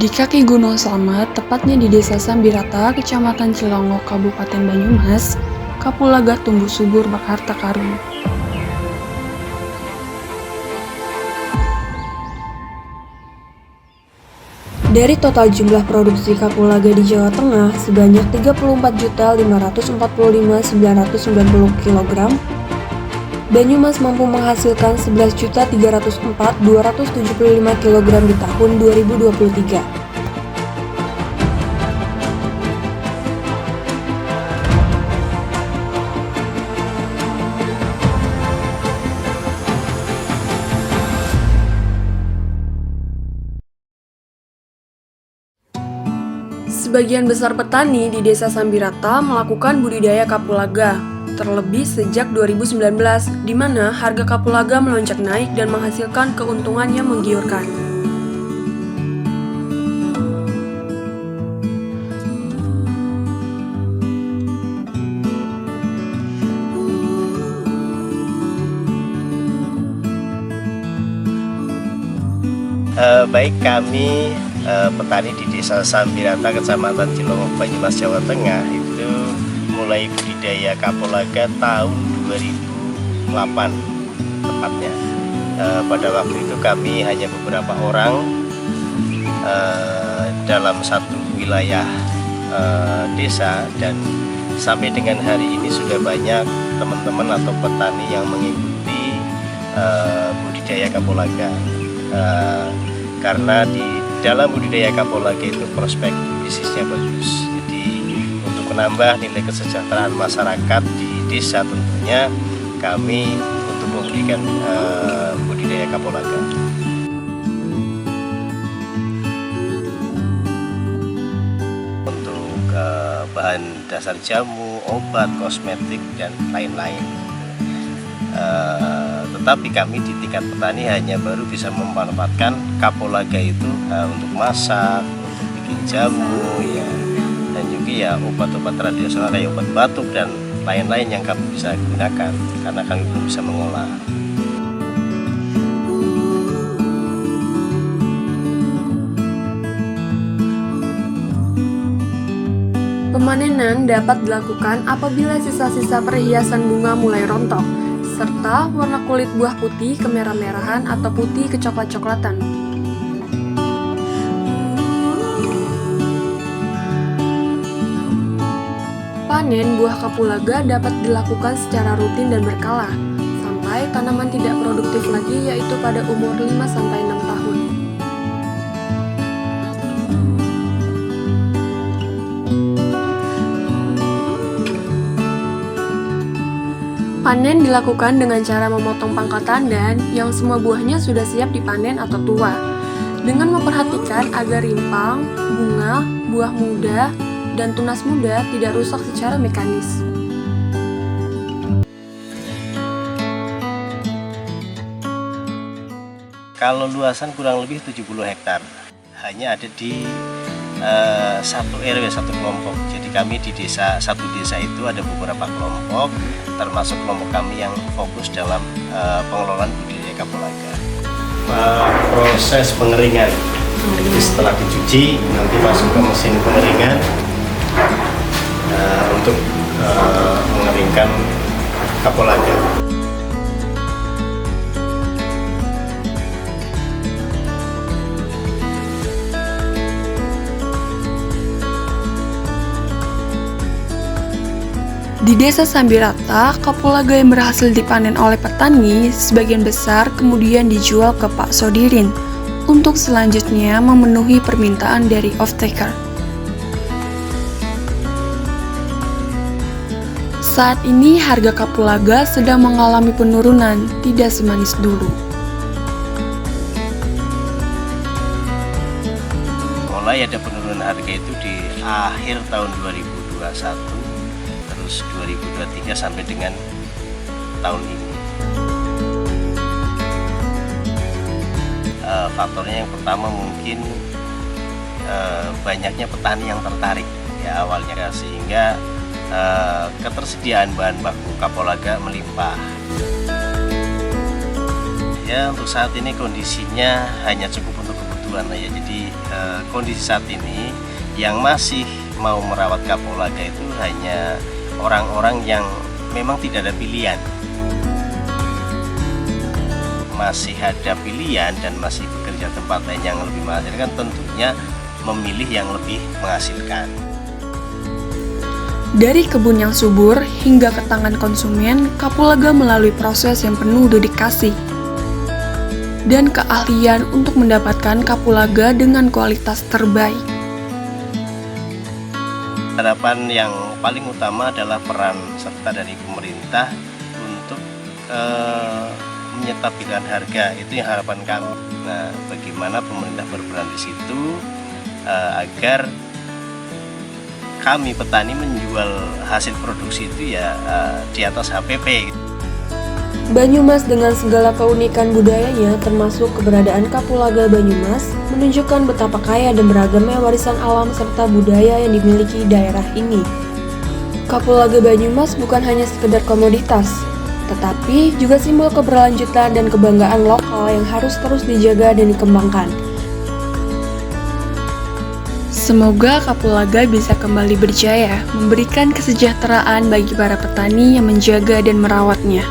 Di kaki Gunung Slamet, tepatnya di Desa Sambirata, Kecamatan Cilongok, Kabupaten Banyumas, kapulaga tumbuh subur berharta karun. Dari total jumlah produksi kapulaga di Jawa Tengah sebanyak 34.545.990 kg, Banyumas mampu menghasilkan 11.304.275 kg di tahun 2023. Sebagian besar petani di Desa Sambirata melakukan budidaya kapulaga, terlebih sejak 2019, di mana harga kapulaga melonjak naik dan menghasilkan keuntungan yang menggiurkan. Baik kami petani di Desa Sambirata, Kecamatan Cilongok, Banyumas, Jawa Tengah itu mulai budidaya kapulaga tahun 2008 tepatnya. Pada waktu itu kami hanya beberapa orang dalam satu wilayah desa, dan sampai dengan hari ini sudah banyak teman-teman atau petani yang mengikuti budidaya kapulaga. Karena di dalam budidaya kapulaga itu prospek bisnisnya bagus. Jadi untuk menambah nilai kesejahteraan masyarakat di desa, tentunya kami untuk memberikan budidaya kapulaga. Untuk bahan dasar jamu, obat, kosmetik, dan lain-lain. Tetapi kami di tingkat petani hanya baru bisa memanfaatkan kapulaga itu untuk masak, untuk bikin jamu, ya, dan juga ya obat-obat tradisional kayak obat batuk dan lain-lain yang kami bisa gunakan karena kami belum bisa mengolah. Pemanenan dapat dilakukan apabila sisa-sisa perhiasan bunga mulai rontok, serta warna kulit buah putih kemerah-merahan atau putih kecoklat-coklatan. Panen buah kapulaga dapat dilakukan secara rutin dan berkala, sampai tanaman tidak produktif lagi, yaitu pada umur 5-6 tahun. Panen dilakukan dengan cara memotong pangkal tandan yang semua buahnya sudah siap dipanen atau tua, dengan memperhatikan agar rimpang, bunga, buah muda, dan tunas muda tidak rusak secara mekanis. Kalau luasan kurang lebih 70 hektar, hanya ada di satu RW, satu kelompok. Jadi kami di satu desa itu ada beberapa kelompok, termasuk kelompok kami yang fokus dalam pengelolaan budidaya kapulaga. Proses pengeringan, jadi setelah dicuci nanti masuk ke mesin pengeringan untuk mengeringkan kapulaga. Di Desa Sambirata, kapulaga yang berhasil dipanen oleh petani sebagian besar kemudian dijual ke Pak Sodirin untuk selanjutnya memenuhi permintaan dari off-taker. Saat ini harga kapulaga sedang mengalami penurunan, tidak semanis dulu. Mulai ada penurunan harga itu di akhir tahun 2021. 2023 sampai dengan tahun ini. Faktornya yang pertama mungkin banyaknya petani yang tertarik ya awalnya, sehingga ketersediaan bahan baku kapulaga melimpah. Ya, untuk saat ini kondisinya hanya cukup untuk kebutuhan Buana ya. Jadi kondisi saat ini yang masih mau merawat kapulaga itu hanya orang-orang yang memang tidak ada pilihan. Masih ada pilihan dan masih bekerja tempat lain yang lebih menghasilkan, tentunya memilih yang lebih menghasilkan. Dari kebun yang subur hingga ke tangan konsumen, kapulaga melalui proses yang penuh dedikasi dan keahlian untuk mendapatkan kapulaga dengan kualitas terbaik. Harapan yang paling utama adalah peran serta dari pemerintah untuk menyetabilkan harga, itu yang harapan kami. Nah, bagaimana pemerintah berperan di situ agar kami petani menjual hasil produksi itu ya di atas HPP. Banyumas dengan segala keunikan budayanya termasuk keberadaan Kapulaga Banyumas menunjukkan betapa kaya dan beragamnya warisan alam serta budaya yang dimiliki daerah ini. Kapulaga Banyumas bukan hanya sekedar komoditas, tetapi juga simbol keberlanjutan dan kebanggaan lokal yang harus terus dijaga dan dikembangkan. Semoga Kapulaga bisa kembali berjaya, memberikan kesejahteraan bagi para petani yang menjaga dan merawatnya.